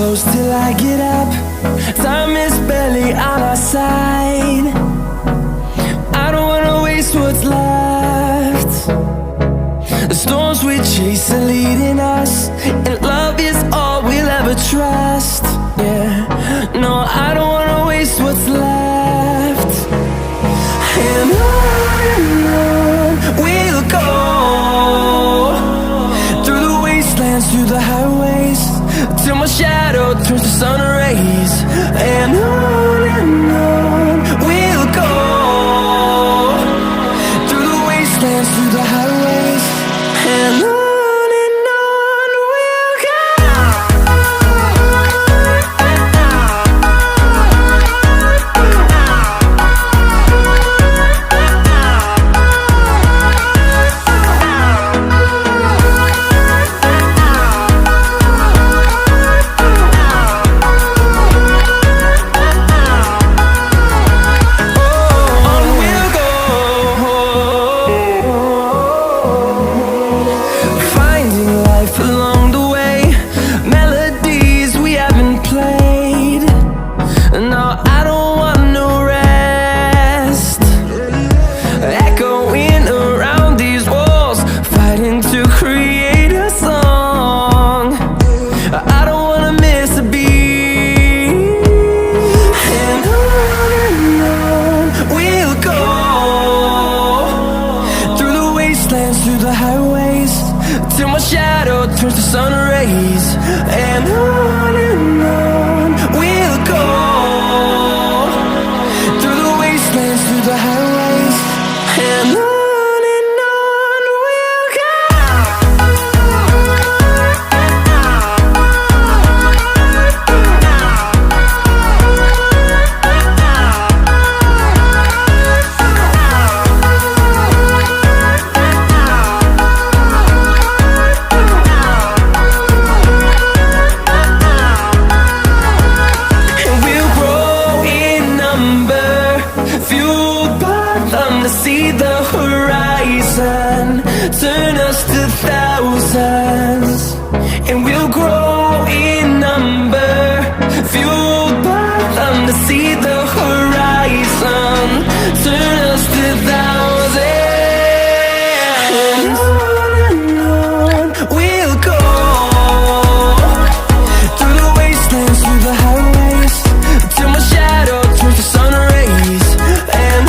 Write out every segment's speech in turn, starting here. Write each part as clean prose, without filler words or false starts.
close till I get up. Time is barely on our side. I don't wanna waste what's left. The storms we chase are leading us, and love is all we'll ever trust. Yeah, no, I don't wanna waste what's left. And on we'll go, through the wastelands, through the highways, till my shadow turns to sun rays. And on we'll go, through the wastelands, through the highways, and on we'll go. Through the highways, till my shadow turns to sun rays. And on we'll go, through the wastelands, through the highways, and on we'll go. See the horizon turn us to thousands, and we'll grow in number, fueled by them. To see the horizon turn us to thousands, and on we'll go, through the wastelands, through the highways, till my shadow turns to sun rays. And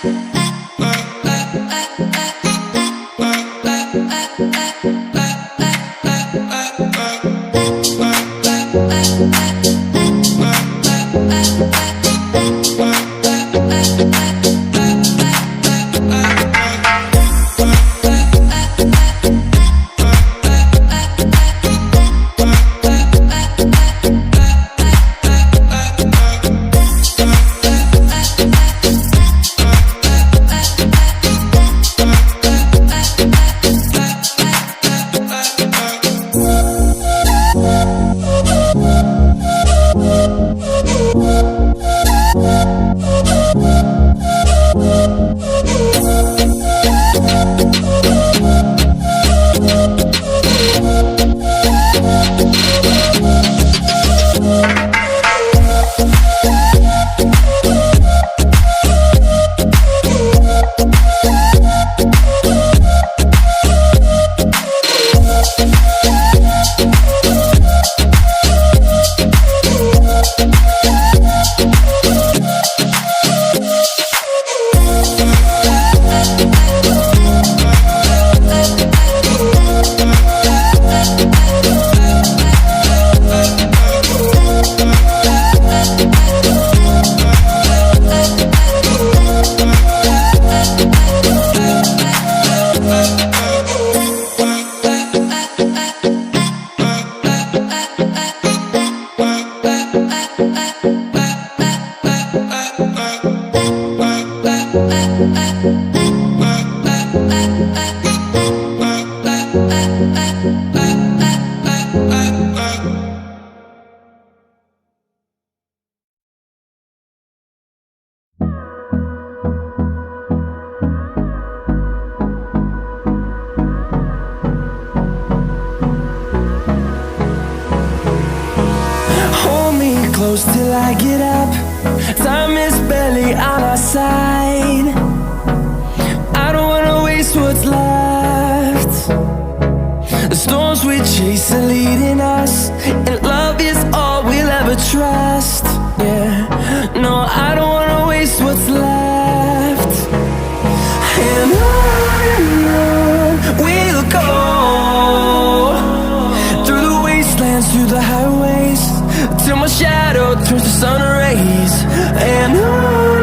Bye. close till I get up. Time is barely on our side. I don't wanna waste what's left. The storms we chase are leading us, and love is all we'll ever trust. Yeah, no, I don't wanna waste what's left. And on we'll go, through the wastelands, through the highways, till my shadow turns to sun rays. And on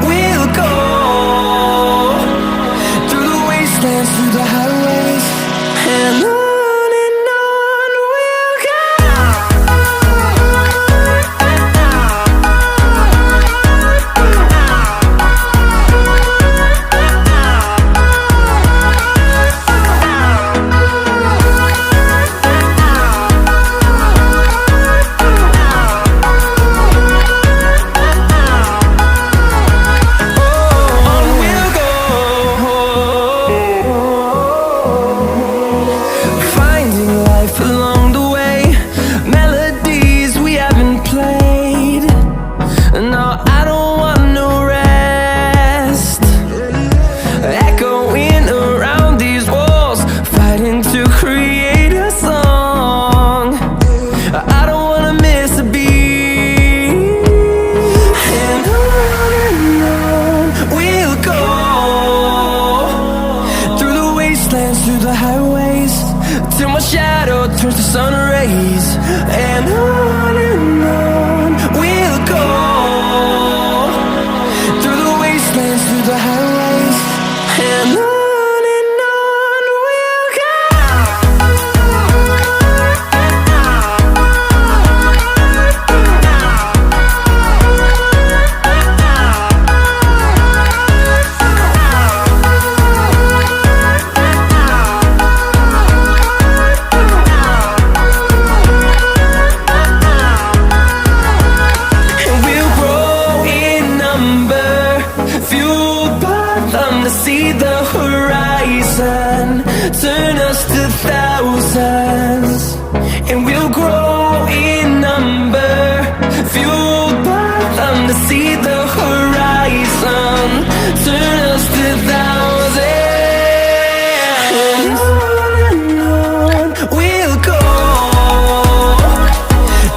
we'll go, through the wastelands, through the highways, and on we'll go. Through the highways, till my shadow turns to sun rays. And on we'll go, through the wastelands, through the highways, and on we'll go. See the horizon turn us to thousands, and we'll grow in number, fueled by them. To see the horizon turn us to thousands, and on we'll go,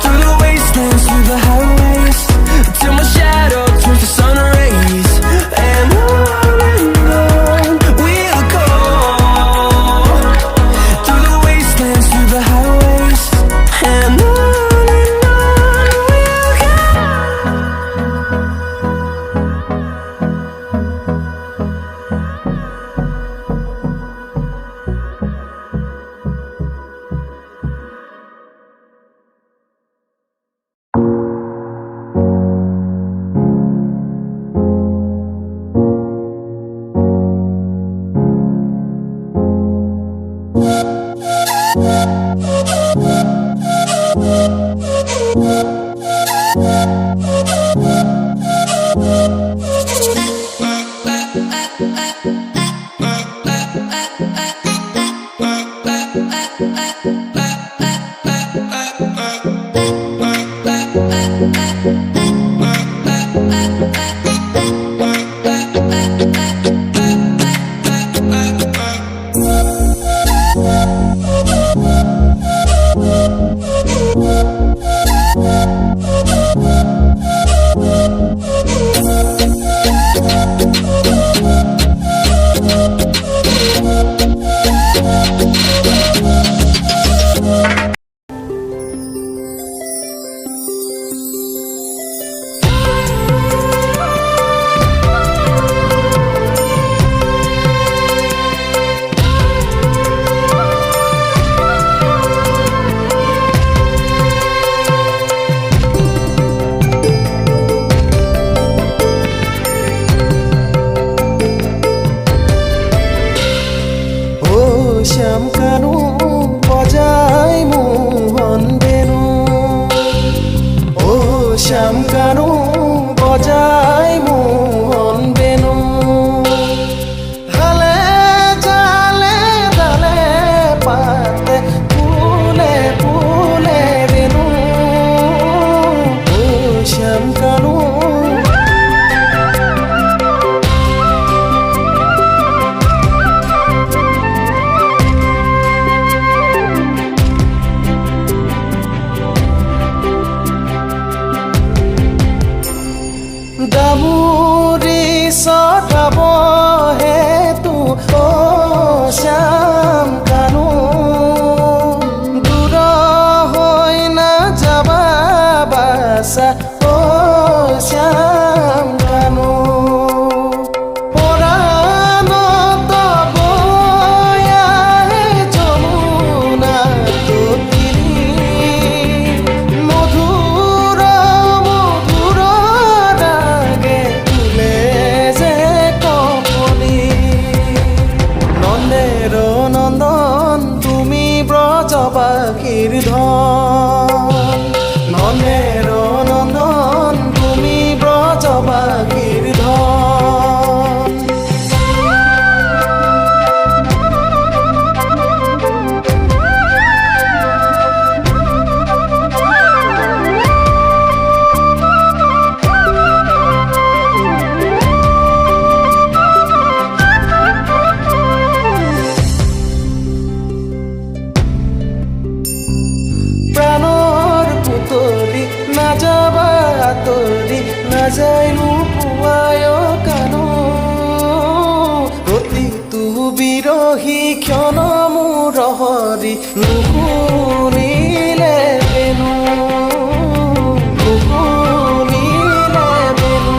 through the wastelands, through the highways, till my shadow turns to sun rays. And আয় কাণ প্ৰতিটো বিৰহী ক্ষণ মোৰ হৰি নুশুনিলে বেনু নুশুনিলে বেনু